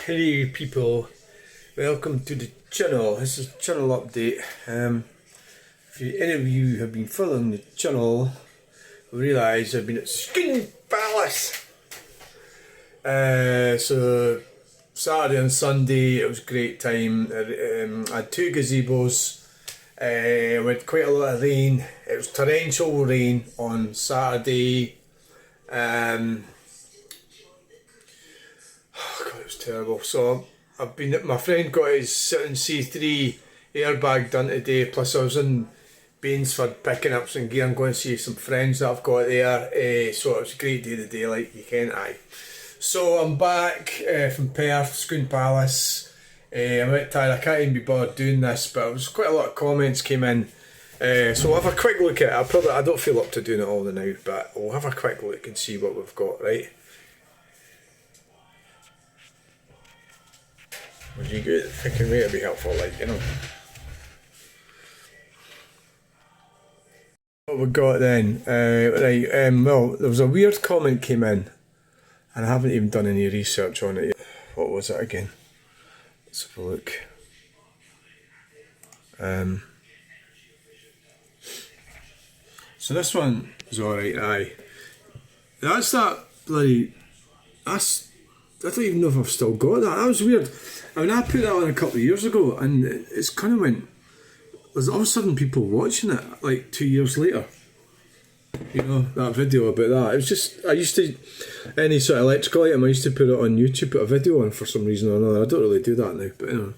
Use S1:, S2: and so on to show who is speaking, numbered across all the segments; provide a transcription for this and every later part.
S1: Hello people, welcome to the channel. This is channel update. Any of you have been following the channel will realise I've been at Skin Palace. So Saturday and Sunday it was a great time. I had two gazebos. We had quite a lot of rain. It was torrential rain on Saturday. It was terrible. So my friend got his C3 airbag done today, plus I was in Bainsford picking up some gear. I'm going to see some friends that I've got there, so it was a great day today, like you can. So I'm back from Perth, Skin Palace. I'm a bit tired, I can't even be bothered doing this, but it was quite a lot of comments came in. So we'll have a quick look at it. I don't feel up to doing it all now, but we'll have a quick look and see what we've got, right? Would you get thinking me it'd be helpful, like, you know. What we got then? Well, there was a weird comment came in, and I haven't even done any research on it yet. What was it again? Let's have a look. So this one is alright, That's that bloody... I don't even know if I've still got that. That was weird. I mean, I put that on a couple of years ago, and it's kind of went... There's all of a sudden people watching it, like 2 years later. You know, that video about that. It was just... I used to... Any sort of electrical item, I used to put it on YouTube, put a video on for some reason or another. I don't really do that now, but you know.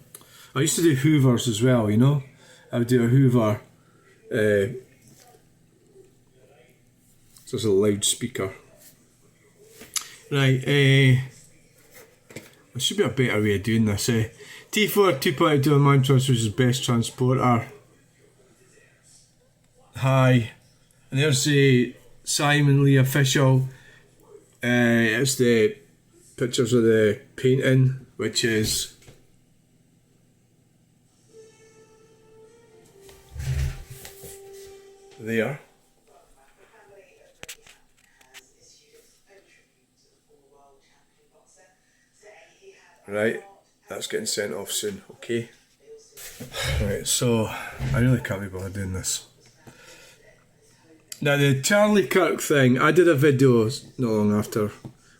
S1: I used to do hoovers as well, you know. I would do a hoover... So it's a loudspeaker. Right, there should be a better way of doing this. T4 2.2 man trust, which is best transporter. Hi. And there's Simon Lee official. It's the pictures of the painting, which is there. Right, that's getting sent off soon, okay. Right, so I really can't be bothered doing this. Now the Charlie Kirk thing, I did a video not long after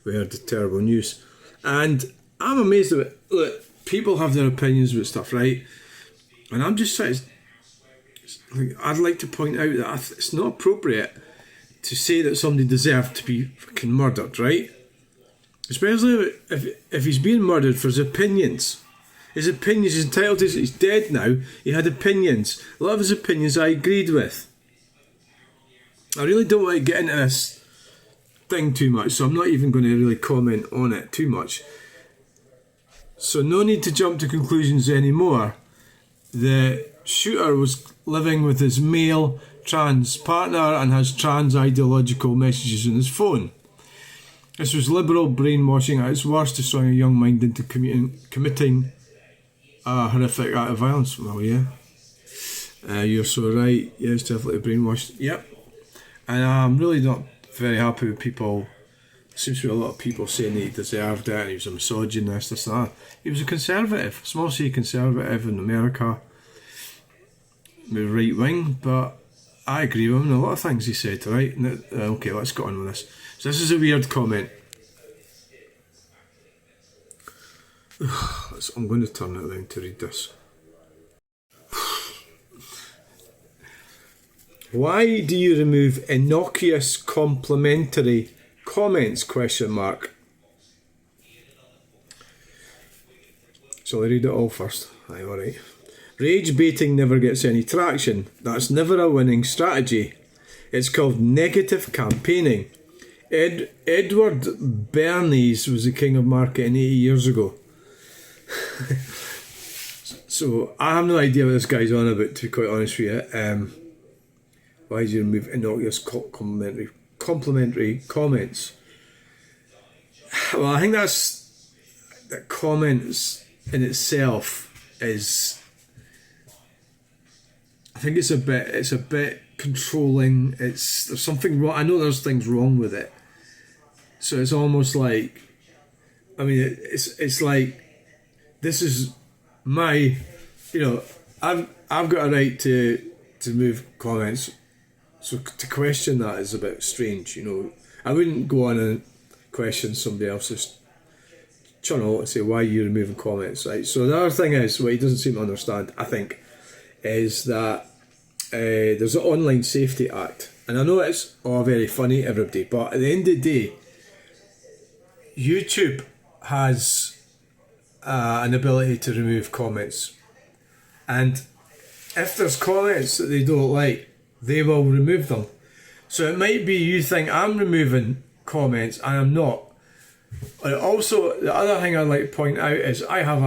S1: we heard the terrible news, and I'm amazed at it. Look, people have their opinions about stuff, right? And I'm just trying to, I'd like to point out that it's not appropriate to say that somebody deserved to be fucking murdered, right? Especially if he's being murdered for his opinions. His opinions, he's entitled to, he's dead now, he had opinions. A lot of his opinions I agreed with. I really don't want to get into this thing too much, so I'm not even going to really comment on it too much. So no need to jump to conclusions anymore. The shooter was living with his male trans partner and has trans ideological messages on his phone. This was liberal brainwashing at its worst, destroying a young mind into committing a horrific act of violence. Well, yeah. You're so right. Yes, definitely brainwashed. Yep. And I'm really not very happy with people. There seems to be a lot of people saying that he deserved it and he was a misogynist, this and that. He was a conservative, small C conservative in America. Right wing, but I agree with him in a lot of things he said, right? Okay, let's go on with this. So this is a weird comment. I'm going to turn it around to read this. Why do you remove innocuous complimentary comments? ? Shall I read it all first? Aye, alright. Rage baiting never gets any traction. That's never a winning strategy. It's called negative campaigning. Edward Bernays was the king of marketing 80 years ago. So I have no idea what this guy's on about, to be quite honest with you. Why do you remove innocuous complimentary comments? Well, I think that comments in itself is... I think it's a bit controlling. There's something wrong. I know there's things wrong with it. So it's almost like, I mean, it's like this is my, I've got a right to remove comments. So to question that is a bit strange, I wouldn't go on and question somebody else's channel and say, why are you removing comments, right? So the other thing is, what he doesn't seem to understand, I think, is that there's an Online Safety Act. And I know it's all very funny, everybody, but at the end of the day, YouTube has an ability to remove comments. And if there's comments that they don't like, they will remove them. So it might be you think I'm removing comments and I'm not. And also, the other thing I'd like to point out is I have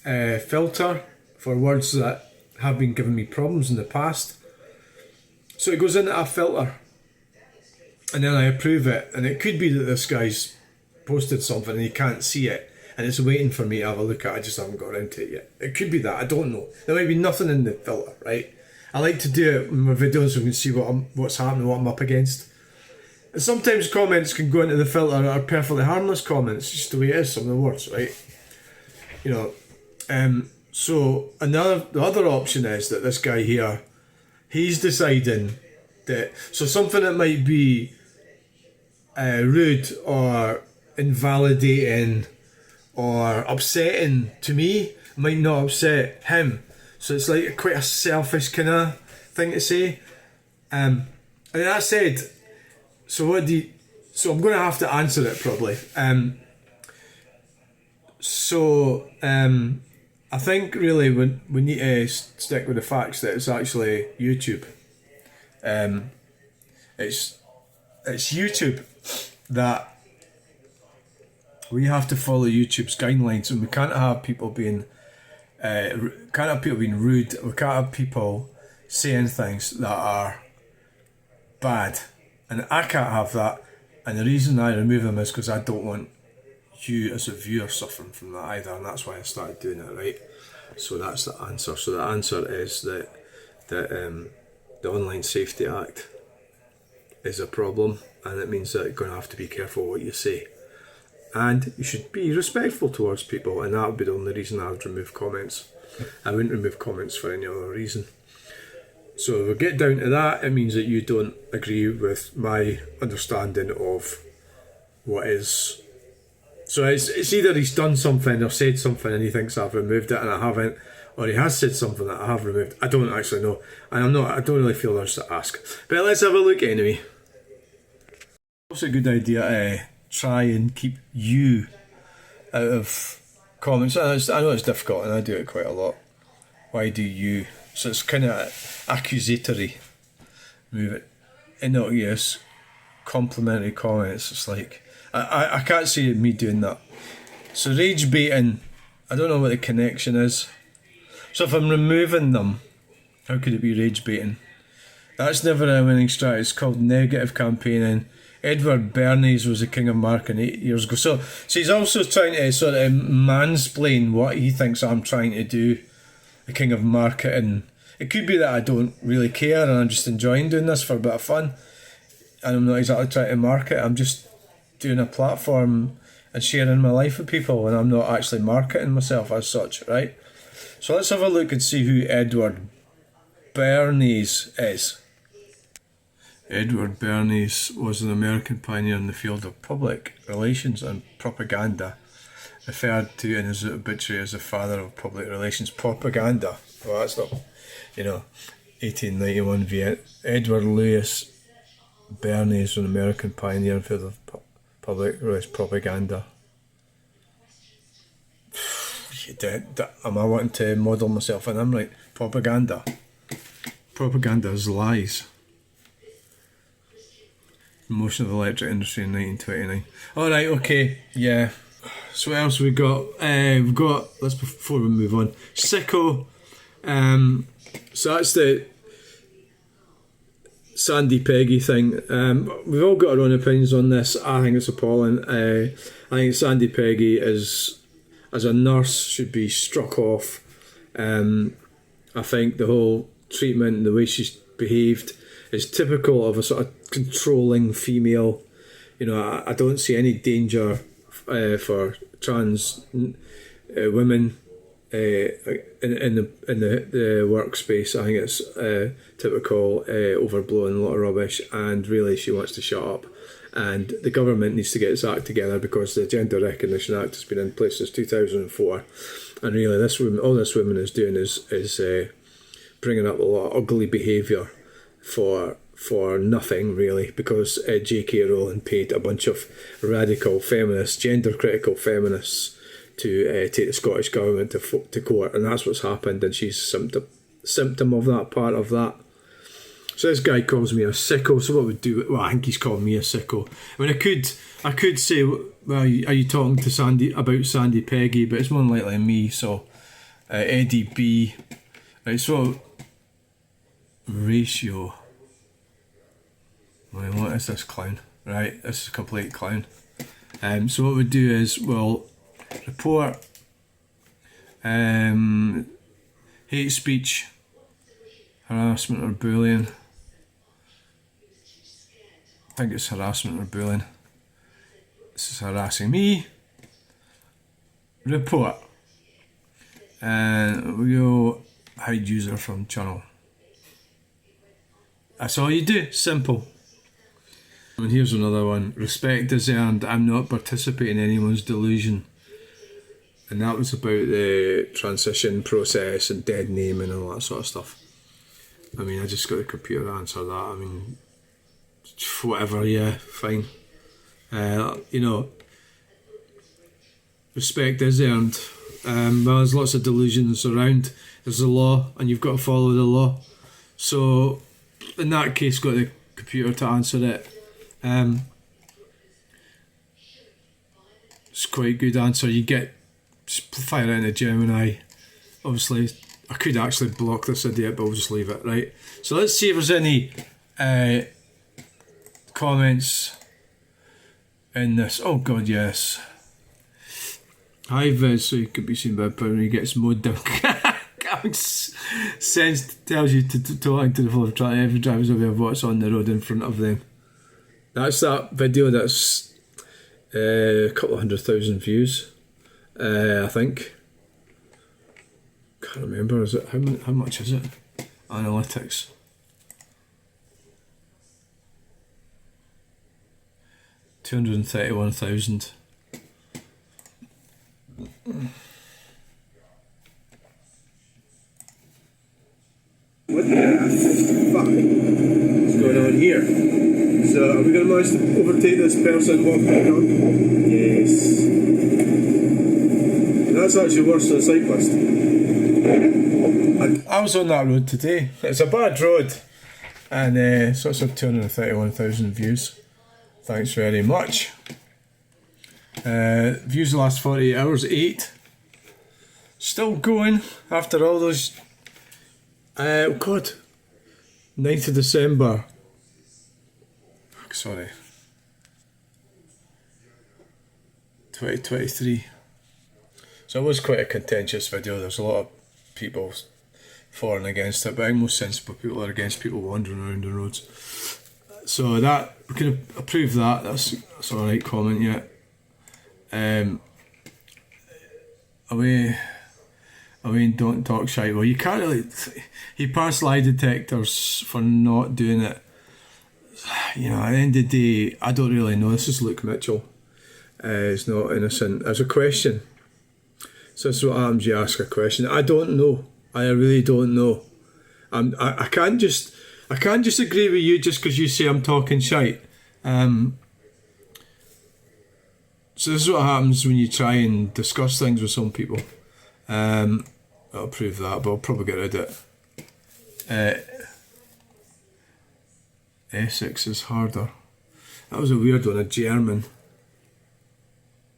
S1: a filter for words that have been giving me problems in the past. So it goes into a filter and then I approve it. And it could be that this guy's posted something and he can't see it and it's waiting for me to have a look at it. I just haven't got around to it yet. It could be that, I don't know. There might be nothing in the filter, right? I like to do it in my videos so we can see what's happening, what I'm up against. And sometimes comments can go into the filter that are perfectly harmless comments, just the way it is, some of the words, right? So the other option is that this guy here, he's deciding that, so something that might be rude or invalidating or upsetting to me might not upset him. So it's like quite a selfish kind of thing to say. And that said, so I'm going to have to answer it probably. I think really we need to stick with the facts that it's actually YouTube. It's YouTube that we have to follow YouTube's guidelines, and we can't have people being rude. We can't have people saying things that are bad, and I can't have that. And the reason I remove them is because I don't want you as a viewer suffering from that either, and that's why I started doing it, right? So that's the answer. So the answer is that the Online Safety Act is a problem, and it means that you're going to have to be careful what you say. And you should be respectful towards people, and that would be the only reason I would remove comments. I wouldn't remove comments for any other reason. So if we get down to that, it means that you don't agree with my understanding of what is. So it's either he's done something or said something and he thinks I've removed it and I haven't, or he has said something that I have removed. I don't actually know, and I don't really feel urged to ask. But let's have a look anyway. It's a good idea to try and keep you out of comments. I know it's difficult and I do it quite a lot. Why do you? So it's kind of accusatory. Move it. Innocuous, complimentary comments. It's like, I can't see me doing that. So rage baiting, I don't know what the connection is. So if I'm removing them, how could it be rage baiting? That's never a winning strategy. It's called negative campaigning. Edward Bernays was the king of marketing 8 years ago. So he's also trying to sort of mansplain what he thinks I'm trying to do. The king of marketing. It could be that I don't really care and I'm just enjoying doing this for a bit of fun. And I'm not exactly trying to market. I'm just doing a platform and sharing my life with people, and I'm not actually marketing myself as such, right? So let's have a look and see who Edward Bernays is. Edward Bernays was an American pioneer in the field of public relations and propaganda, referred to in his obituary as the father of public relations propaganda. Well, that's not, 1891 Edward Louis Bernays was an American pioneer in the field of public relations propaganda. Am I wanting to model myself in him, right? Propaganda. Propaganda is lies. Promotion of the electric industry in 1929. Alright, okay, yeah. So what else we got? We've got, before we move on, Sicko. So that's the Sandy Peggy thing. We've all got our own opinions on this. I think it's appalling. I think Sandy Peggy as a nurse should be struck off. I think the whole treatment and the way she's behaved is typical of a sort of controlling female. I don't see any danger for trans women in the workspace. I think it's typical overblowing a lot of rubbish, and really she wants to shut up. And the government needs to get its act together, because the Gender Recognition Act has been in place since 2004, and really all this woman is doing is bringing up a lot of ugly behaviour for nothing, really, because J.K. Rowling paid a bunch of radical feminists, gender critical feminists, to take the Scottish government to court, and that's what's happened, and she's a symptom of that, part of that. So this guy calls me a sicko. So what would do? Well, I think he's called me a sicko. I mean, I could say, well, are you talking to Sandy about Sandy Peggy? But it's more likely me. So Eddie B. Right. So ratio. I mean, what is this clown? Right. This is a complete clown. So what we'd do is, well, report hate speech, harassment or bullying. I think it's harassment or bullying. This is harassing me. Report. And we go hide user from Chunel. That's all you do. Simple. And here's another one. Respect is earned. I'm not participating in anyone's delusion. And that was about the transition process and dead name and all that sort of stuff. I mean, I just got the computer to answer that. I mean, whatever, yeah, fine. You know, respect is earned. Well, there's lots of delusions around. There's a law, and you've got to follow the law. So, in that case, got the computer to answer it. It's quite a good answer. You get, just fire it in a Gemini. Obviously, I could actually block this idiot, but we'll just leave it, right? So let's see if there's any comments in this. Oh god, yes. High vis, so you could be seen by a power when he gets mowed down. Sense tells you to talk to the floor of every driver's aware of what's on the road in front of them. That's that video. That's a couple of 100,000 views, I think. Can't remember. Is it how much is it? Analytics. 231,000. What the fuck is going on here? So, are we going to manage to overtake this person walking around? Yes. That's actually worse than a cyclist. I was on that road today. It's a bad road, and so it's 231,000 views. Thanks very much. Views the last 48 hours, 8. Still going after all those. God, 9th of December. Sorry. 2023. So it was quite a contentious video. There's a lot of people for and against it, but I think most sensible people are against people wandering around the roads. So that, we can approve that. That's alright comment, yeah. Away, don't talk shite. Well, you can't really. He passed lie detectors for not doing it. You know, at the end of the day, I don't really know. This is Luke Mitchell. He's not innocent. There's a question. So this is what happens. You ask a question. I don't know. I really don't know. I can't just agree with you just because you say I'm talking shite. So this is what happens when you try and discuss things with some people. I'll prove that, but I'll probably get rid of it. Essex is harder. That was a weird one, a German.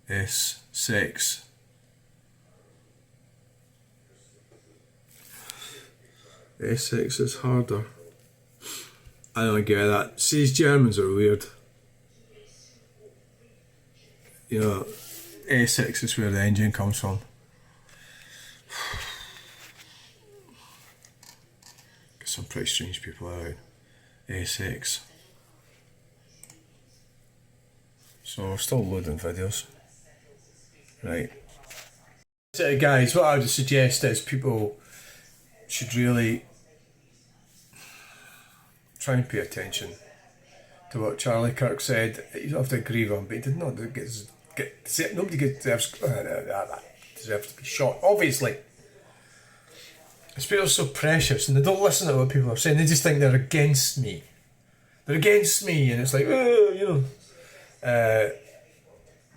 S1: Essex. Essex is harder. I don't get that. See, these Germans are weird. You know, Essex is where the engine comes from. Some pretty strange people out. A6. So we're still loading videos. Right. So guys, what I would suggest is people should really try and pay attention to what Charlie Kirk said. You don't have to agree with him, but he did not get nobody deserves to be shot, obviously. It's people are so precious and they don't listen to what people are saying, they just think they're against me. They're against me, and it's like,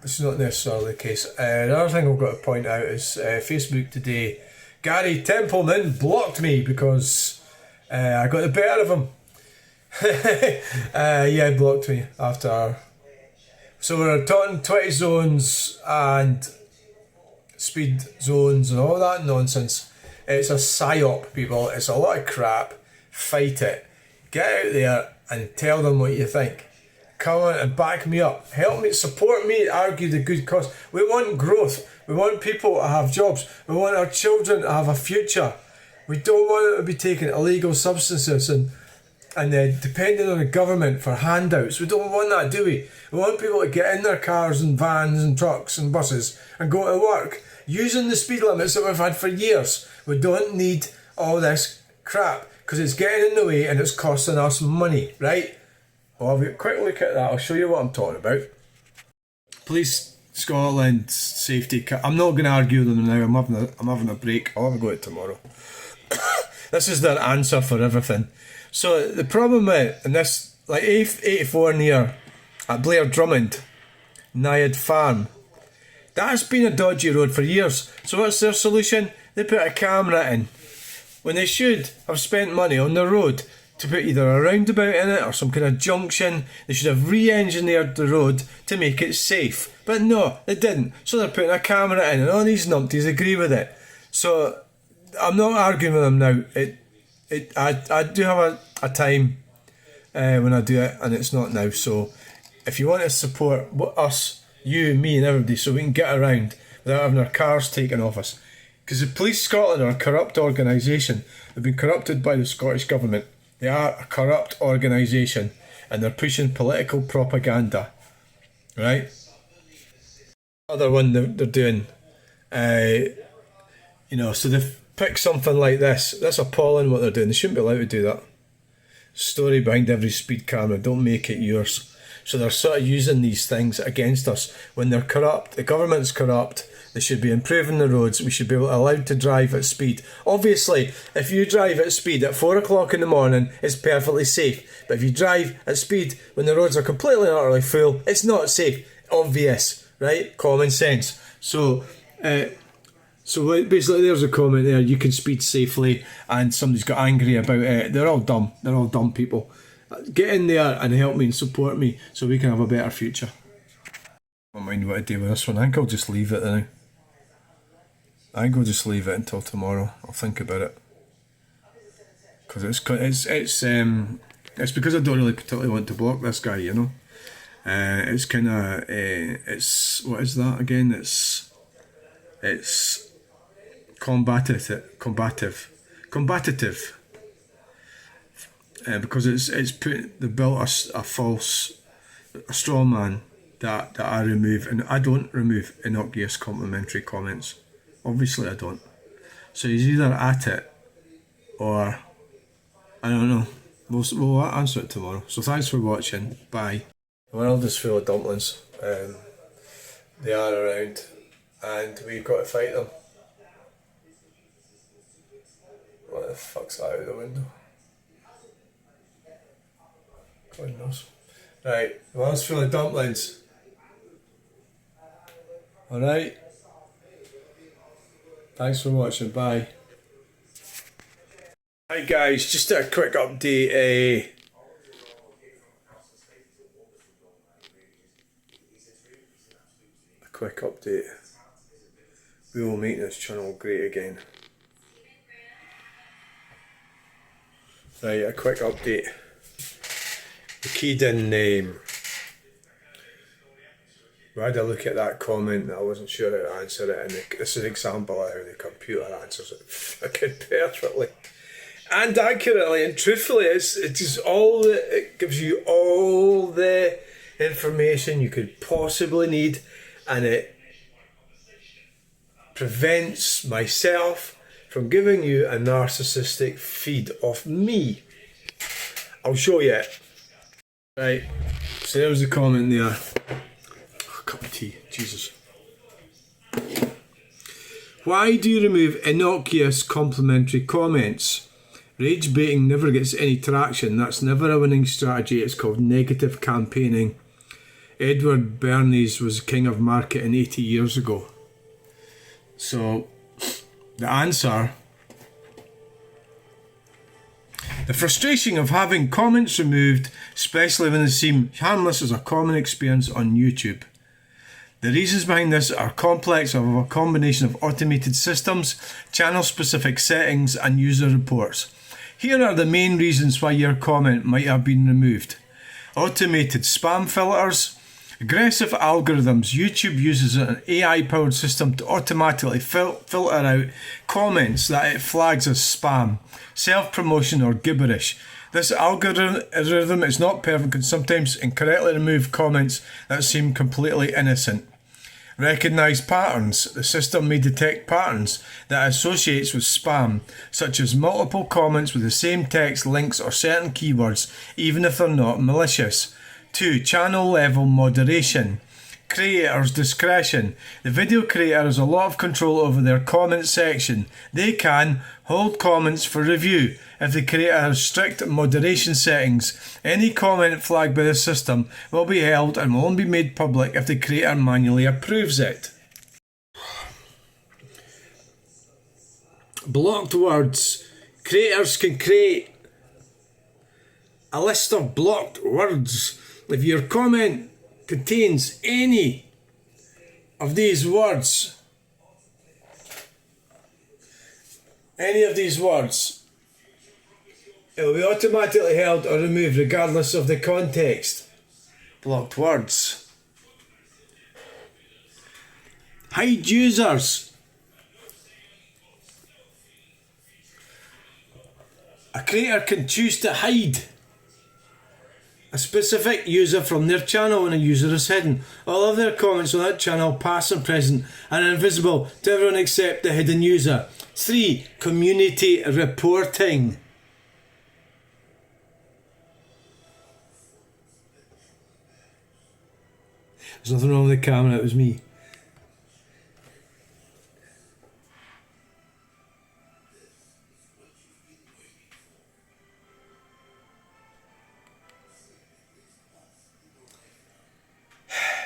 S1: this is not necessarily the case. Another thing I've got to point out is Facebook today. Gary Templman blocked me because I got the better of him. He blocked me after. So we're talking 20 zones and speed zones and all that nonsense. It's a psyop, people. It's a lot of crap. Fight it. Get out there and tell them what you think. Come on and back me up. Help me, support me, argue the good cause. We want growth. We want people to have jobs. We want our children to have a future. We don't want them to be taking illegal substances and depending on the government for handouts. We don't want that, do we? We want people to get in their cars and vans and trucks and buses and go to work using the speed limits that we've had for years. We don't need all this crap because it's getting in the way and it's costing us money, right? Well, have a quick look at that. I'll show you what I'm talking about. Police Scotland safety. I'm not going to argue with them now. I'm having a break. I'll have a go at it tomorrow. This is their answer for everything. So the problem with, and this, like A84 near at Blair Drummond, Naiad Farm, that's been a dodgy road for years. So what's their solution? They put a camera in when they should have spent money on the road to put either a roundabout in it or some kind of junction. They should have re-engineered the road to make it safe. But no, they didn't. So they're putting a camera in and all these numpties agree with it. So I'm not arguing with them now. I do have a time when I do it and it's not now. So if you want to support us, you, me and everybody, so we can get around without having our cars taken off us. Because the Police Scotland are a corrupt organisation. They've been corrupted by the Scottish Government. They are a corrupt organisation and they're pushing political propaganda. Right? Other one they're doing, so they've picked something like this. That's appalling what they're doing. They shouldn't be allowed to do that. Story behind every speed camera, don't make it yours. So they're sort of using these things against us when they're corrupt. The government's corrupt. They should be improving the roads. We should be allowed to drive at speed. Obviously, if you drive at speed at 4 o'clock in the morning, it's perfectly safe. But if you drive at speed when the roads are completely and utterly full, it's not safe. Obvious, right? Common sense. So basically there's a comment there, you can speed safely, and somebody's got angry about it. They're all dumb. They're all dumb people. Get in there and help me and support me so we can have a better future. I don't mind what I do with this one. I think I'll just leave it now. I think I'll just leave it until tomorrow. I'll think about it. Because it's because I don't really particularly want to block this guy, you know. It's kind of what is that again? It's combative. Because they built a straw man that I remove, and I don't remove innocuous complimentary comments. Obviously I don't. So he's either at it or I don't know. We'll answer it tomorrow. So thanks for watching. Bye. The world is full of dumplings. They are around and we've got to fight them. What the fuck's that out the window? God knows. Right, the world's full of dumplings. Alright. Thanks for watching, bye. Hi guys, just a quick update. A quick update. We will make this channel great again. Right, a quick update. The keyed in name. We had a look at that comment that I wasn't sure how to answer it, and this is an example of how the computer answers it fucking perfectly and accurately and truthfully. It gives you all the information you could possibly need, and it prevents myself from giving you a narcissistic feed of me. I'll show you it. Right, so there was a comment there. Oh, a cup of tea, Jesus. Why do you remove innocuous complimentary comments? Rage baiting never gets any traction. That's never a winning strategy. It's called negative campaigning. Edward Bernays was king of marketing 80 years ago. So, the answer: the frustration of having comments removed, especially when they seem harmless, is a common experience on YouTube. The reasons behind this are complex of a combination of automated systems, channel-specific settings, and user reports. Here are the main reasons why your comment might have been removed. Automated spam filters. Aggressive algorithms. YouTube uses an AI-powered system to automatically filter out comments that it flags as spam, self-promotion or gibberish. This algorithm is not perfect and sometimes incorrectly remove comments that seem completely innocent. Recognize patterns. The system may detect patterns that it associates with spam, such as multiple comments with the same text, links or certain keywords, even if they're not malicious. 2. Channel level moderation. Creators' discretion. The video creator has a lot of control over their comment section. They can hold comments for review. If the creator has strict moderation settings, any comment flagged by the system will be held and will only be made public if the creator manually approves it. Blocked words. Creators can create a list of blocked words. If your comment contains any of these words, it will be automatically held or removed regardless of the context. Blocked words. Hide users. A creator can choose to hide a specific user from their channel when a user is hidden. All of their comments on that channel, past and present, are invisible to everyone except the hidden user. 3. Community reporting. There's nothing wrong with the camera, it was me.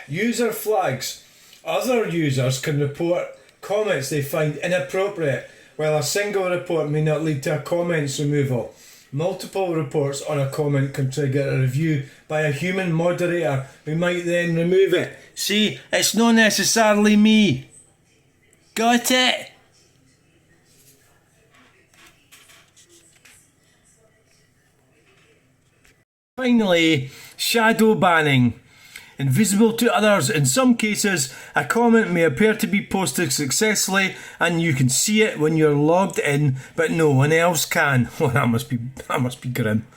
S1: User flags. Other users can report comments they find inappropriate, while a single report may not lead to a comments removal. Multiple reports on a comment can trigger a review by a human moderator who might then remove it. See, it's not necessarily me. Got it? Finally, shadow banning. Invisible to others. In some cases, a comment may appear to be posted successfully and you can see it when you're logged in, but no one else can. Well, that must be grim.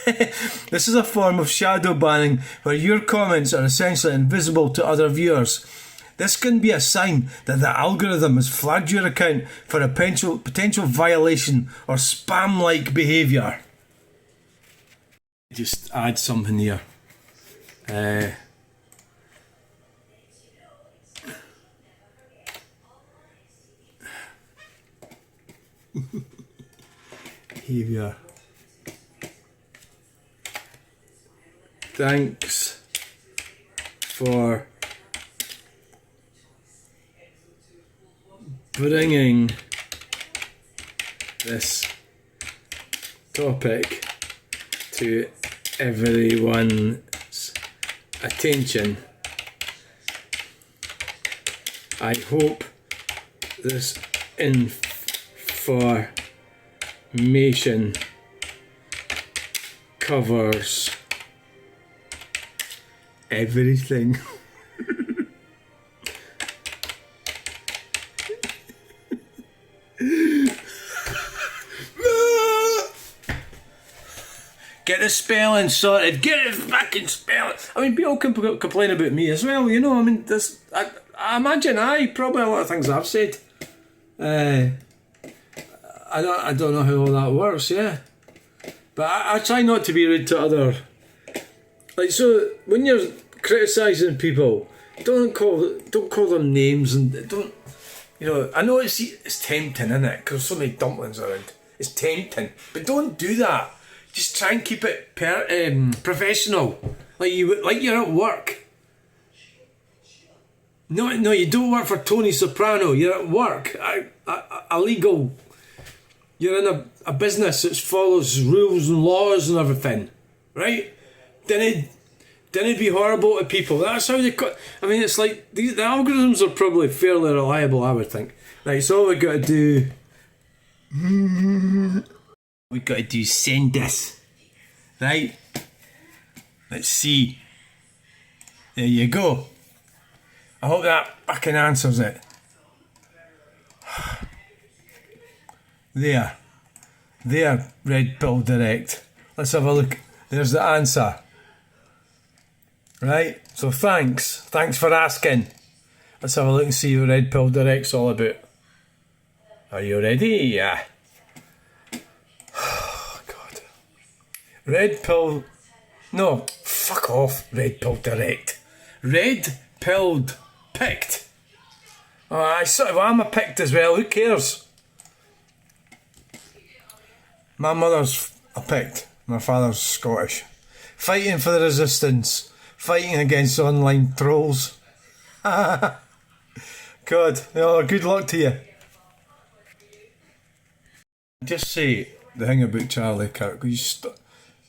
S1: This is a form of shadow banning where your comments are essentially invisible to other viewers. This can be a sign that the algorithm has flagged your account for a potential violation or spam-like behaviour. Just add something here. Behaviour. Thanks for bringing this topic to everyone's attention. I hope this information covers everything. Get the spelling sorted. Get it fucking spelling. I mean, people can complain about me as well, you know. I mean, I imagine probably a lot of things I've said I don't know how all that works, yeah. But I try not to be rude to other... Like, so, when you're criticising people, don't call them names and don't... You know, I know it's tempting, isn't it? Because so many dumplings around. It's tempting. But don't do that. Just try and keep it professional. Like you're at work. No, you don't work for Tony Soprano. You're at work. A legal... You're in a business that follows rules and laws and everything, right? Didn't be horrible to people. That's how they cut. I mean, it's like the algorithms are probably fairly reliable, I would think. Right, so all we got to do. We got to do send this, right? Let's see. There you go. I hope that fucking answers it. There, Red Pill Direct. Let's have a look. There's the answer. Right, so thanks for asking. Let's have a look and see what Red Pill Direct's all about. Are you ready? Yeah. Oh, God. Red Pill... No, fuck off, Red Pill Direct. Red Pilled Picked. Oh, I'm a picked as well, who cares? My mother's a picked, my father's Scottish. Fighting for the resistance. Fighting against online trolls. God, oh, good luck to you. Just say the thing about Charlie Kirk.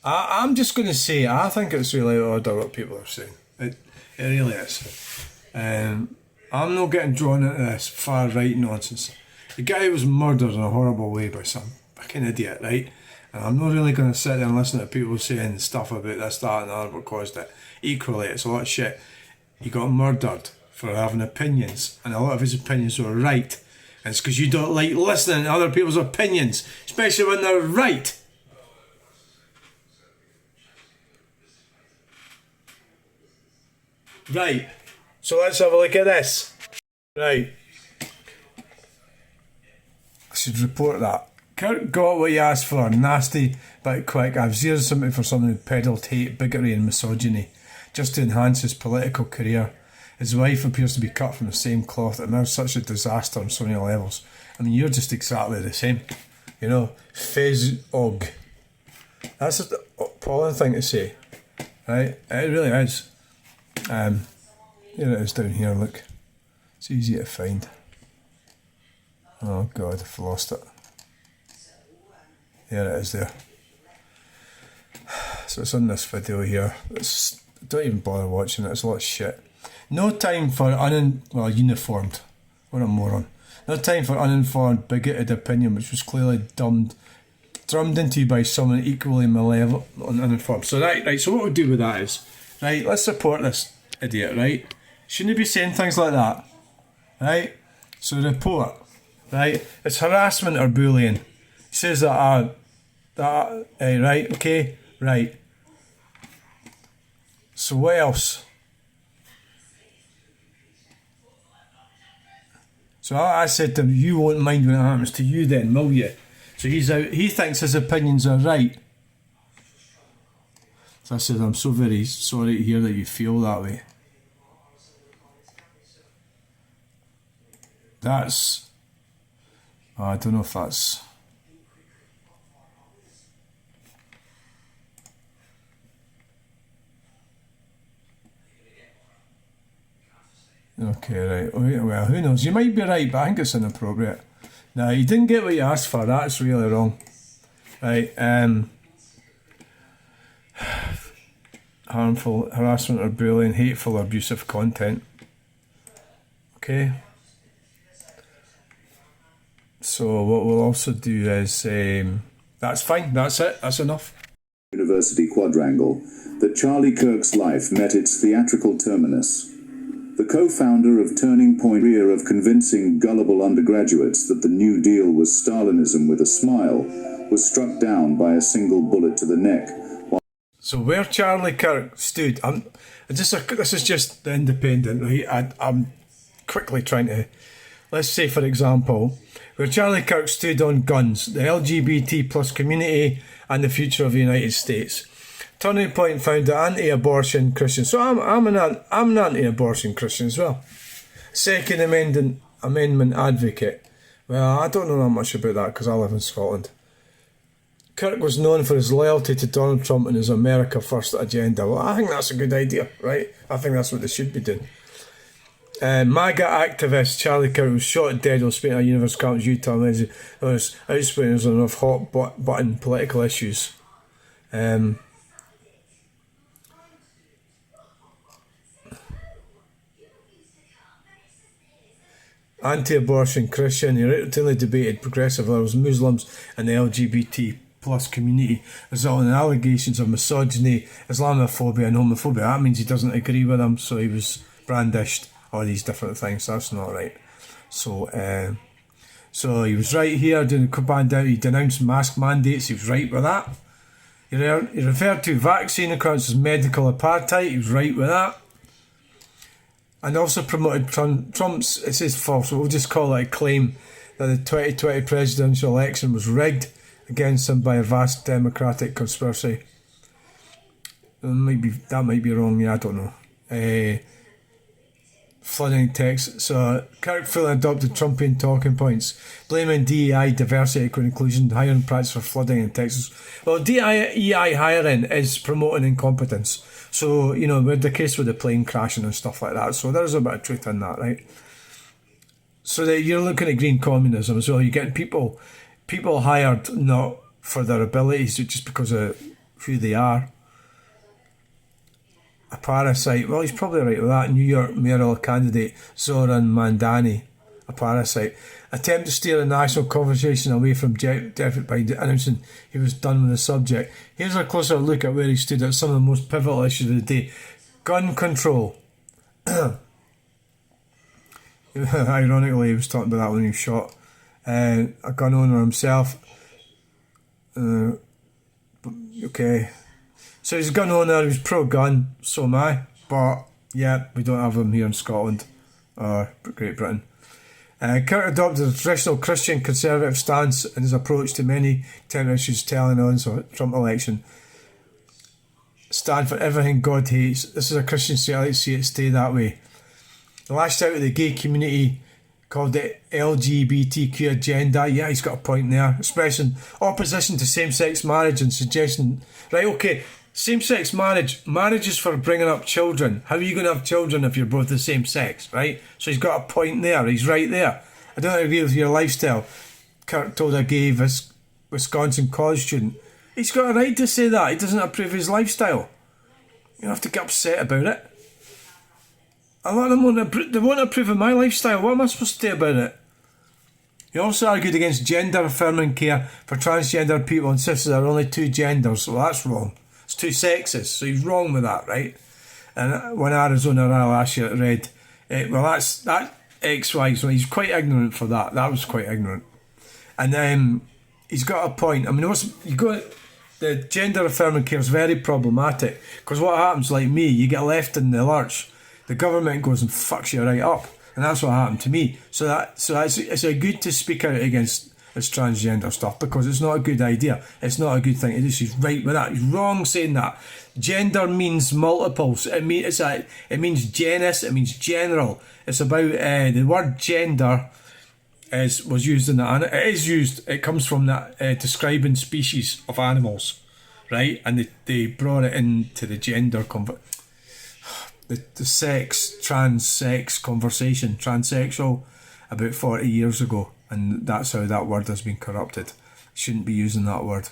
S1: I'm just going to say, I think it's really odd what people are saying. It really is. I'm not getting drawn into this far right nonsense. The guy was murdered in a horrible way by some fucking idiot, right? And I'm not really going to sit there and listen to people saying stuff about this, that and the other what caused it. Equally, it's a lot of shit. He got murdered for having opinions, and a lot of his opinions were right. And it's because you don't like listening to other people's opinions, especially when they're right. Right, so let's have a look at this. Right. I should report that. Kirk got what he asked for, nasty but quick. I've zeroed something for someone who peddled hate, bigotry and misogyny, just to enhance his political career. His wife appears to be cut from the same cloth, and there's such a disaster on so many levels. I mean, you're just exactly the same. You know, Fez Og. That's an appalling thing to say, right? It really is. Here it is down here, look. It's easy to find. Oh God, I've lost it. There it is there. So it's on this video here. Don't even bother watching it, it's a lot of shit. No time for uniformed. What a moron. No time for uninformed, bigoted opinion which was clearly drummed into you by someone equally malevolent and uninformed. So right, so what we'll do with that is, right, let's support this idiot, right? Shouldn't he be saying things like that? Right? So report, right? It's harassment or bullying. He says that, right, okay, right. So what else? So I said to him, you won't mind when it happens to you then, will you? So he's out, he thinks his opinions are right. So I said, I'm so very sorry to hear that you feel that way. That's... I don't know if that's... Okay, right. Well, who knows? You might be right, but I think it's inappropriate. No, you didn't get what you asked for. That's really wrong. Right. Harmful, harassment or bullying, hateful or abusive content. Okay. So what we'll also do is... that's fine. That's it. That's enough.
S2: University quadrangle that Charlie Kirk's life met its theatrical terminus. The co-founder of Turning Point, rear of convincing gullible undergraduates that the New Deal was Stalinism with a smile, was struck down by a single bullet to the neck.
S1: So where Charlie Kirk stood, this is just the Independent, right? I'm quickly trying to let's say for example, where Charlie Kirk stood on guns, the LGBT plus community and the future of the United States. Turning Point found that anti-abortion Christian, so I'm an anti-abortion Christian as well. Second Amendment advocate. Well, I don't know that much about that because I live in Scotland. Kirk was known for his loyalty to Donald Trump and his America First agenda. Well, I think that's a good idea, right? I think that's what they should be doing. MAGA activist Charlie Kirk was shot dead while speaking at University of Utah and was outspoken on enough hot button political issues. Anti-abortion Christian, he routinely debated progressive liberals, Muslims and the LGBT plus community, resulting in allegations of misogyny, Islamophobia and homophobia. That means he doesn't agree with them, so he was brandished all these different things. That's not right. So he was right here doing the Propoganda. He denounced mask mandates. He was right with that. He referred to vaccine accounts as medical apartheid. He was right with that. And also promoted Trump's, it says false, we'll just call it a claim that the 2020 presidential election was rigged against him by a vast democratic conspiracy. That might be wrong, yeah, I don't know. Flooding text. So Kirk fully adopted Trumpian talking points, blaming DEI, diversity, equity, inclusion, hiring practice for flooding in Texas. Well, DEI hiring is promoting incompetence. So, you know, with the case with the plane crashing and stuff like that. So there's a bit of truth in that, right? So that you're looking at green communism as well. You're getting people hired not for their abilities, just because of who they are. A parasite. Well, he's probably right with that. New York mayoral candidate Zoran Mandani, a parasite. Attempt to steer a national conversation away from Jeffrey by announcing he was done with the subject. Here's a closer look at where he stood at some of the most pivotal issues of the day. Gun control. Ironically, he was talking about that when he was shot. A gun owner himself. Okay. So he's a gun owner, he was pro-gun, so am I. But, yeah, we don't have him here in Scotland or Great Britain. Kirk adopted a traditional Christian conservative stance in his approach to many contemporary issues, telling on the Trump election. Stand for everything God hates. This is a Christian state, I like to see it stay that way. He lashed out at the gay community, called the LGBTQ agenda. Yeah, he's got a point there. Expressing opposition to same-sex marriage and suggesting, right, okay, same-sex marriage is for bringing up children. How are you going to have children if you're both the same sex, right? So he's got a point there. He's right there. I don't agree with your lifestyle. Kirk told a gay Wisconsin college student. He's got a right to say that. He doesn't approve his lifestyle. You don't have to get upset about it. A lot of them they won't approve of my lifestyle. What am I supposed to do about it? He also argued against gender-affirming care for transgender people and insisted there are only two genders. Well, that's wrong. It's two sexes, so he's wrong with that, right? And when Arizona rally last year read, that XY, so he's quite ignorant for that. That was quite ignorant. And then he's got a point. I mean, the gender affirming care is very problematic because what happens, like me, you get left in the lurch. The government goes and fucks you right up, and that's what happened to me. It's a good to speak out against this transgender stuff because it's not a good idea. It's not a good thing to do. She's right with that. He's wrong saying that. Gender means multiples. It means genus. It means general. It's about the word gender was used in that. It is used. It comes from that describing species of animals, right? And they brought it into the gender the trans-sex conversation, transsexual, about 40 years ago. And that's how that word has been corrupted. Shouldn't be using that word.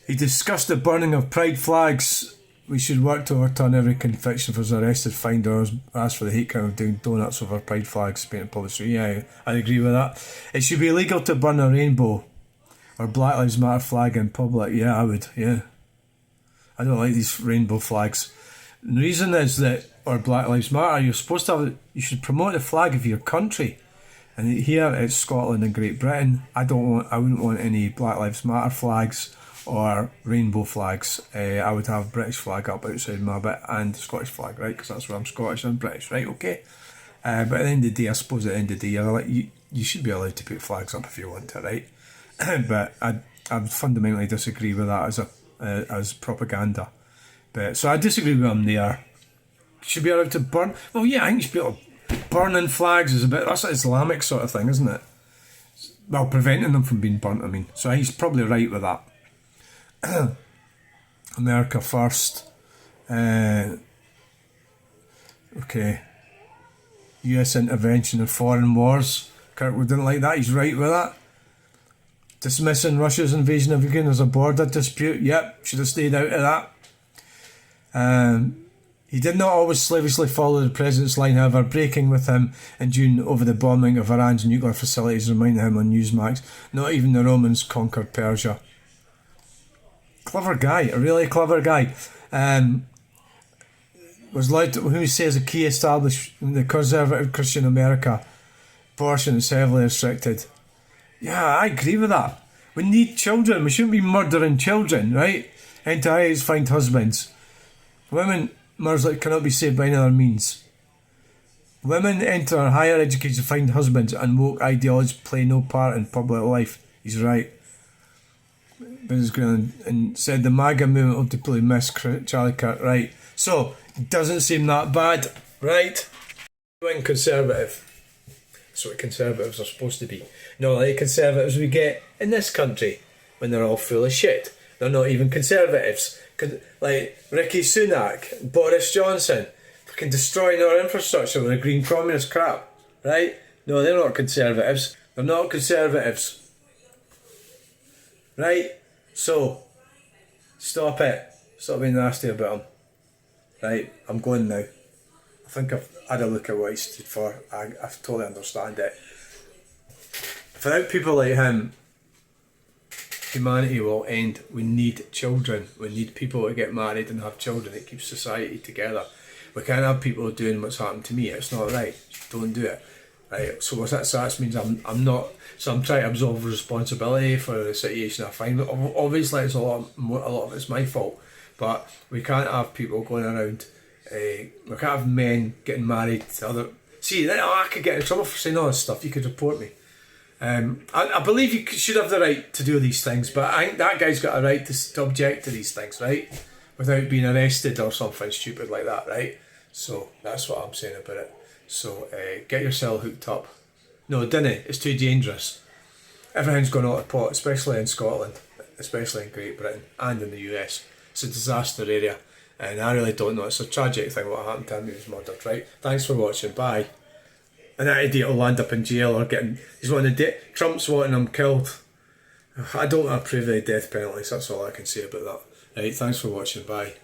S1: He discussed the burning of pride flags. We should work to overturn every conviction for those arrested, fined, or asked for the hate crime of doing donuts over pride flags painted public street. Yeah, I agree with that. It should be illegal to burn a rainbow or Black Lives Matter flag in public. Yeah, I would. Yeah. I don't like these rainbow flags. And the reason is that, or Black Lives Matter, you should promote the flag of your country. And here it's Scotland and Great Britain. I wouldn't want any Black Lives Matter flags or rainbow flags. I would have British flag up outside my bit and Scottish flag, right? Because that's where I'm Scottish and British, right? Okay. But at the end of the day, I suppose at the end of the day, you should be allowed to put flags up if you want to, right? But I fundamentally disagree with that as propaganda. But so I disagree with him there. Should be allowed to burn. Well, yeah, I think you should be able to burning flags is that's an Islamic sort of thing, isn't it? Well, preventing them from being burnt, I mean. So he's probably right with that. America first. Okay. US intervention in foreign wars. Kirk didn't like that. He's right with that. Dismissing Russia's invasion of Ukraine as a border dispute. Yep, should have stayed out of that. He did not always slavishly follow the president's line, however, breaking with him in June over the bombing of Iran's nuclear facilities, reminding him on Newsmax, not even the Romans conquered Persia. Clever guy, a really clever guy. Was allowed to, who says a key establishment in the conservative Christian America, abortion is heavily restricted. Yeah, I agree with that. We need children. We shouldn't be murdering children, right? Entities find husbands. Women, murders cannot be saved by any other means. Women enter higher education, find husbands, and woke ideologies play no part in public life. He's right. Business Green and said the MAGA movement will deeply miss Charlie Kirk. Right. So, it doesn't seem that bad, right? Wing conservative. That's what conservatives are supposed to be. Not like conservatives we get in this country when they're all full of shit. They're not even conservatives. Like Rishi Sunak, Boris Johnson, fucking destroying our infrastructure with a green communist crap, right? No, they're not conservatives. They're not conservatives. Right? So, stop it. Stop being nasty about him. Right, I'm going now. I think I've had a look at what he stood for. I totally understand it. Without people like him, humanity will end. We need children. We need people to get married and have children. It keeps society together. We can't have people doing what's happened to me. It's not right. Just don't do it. Right. So that means I'm not. So I'm trying to absolve responsibility for the situation I find. Obviously, it's a lot of it's my fault. But we can't have people going around. We can't have men getting married to other. See, I could get in trouble for saying all this stuff. You could report me. I believe you should have the right to do these things, but I think that guy's got a right to object to these things, right? Without being arrested or something stupid like that, right? So that's what I'm saying about it. So get yourself hooked up. No, dinna. It's too dangerous. Everything's going out of pot, especially in Scotland, especially in Great Britain and in the US. It's a disaster area, and I really don't know. It's a tragic thing what happened to him. He was murdered, right? Thanks for watching. Bye. And that idiot will land up in jail or he's wanting Trump's wanting him killed. I don't approve of the death penalty, so that's all I can say about that. Right, thanks for watching. Bye.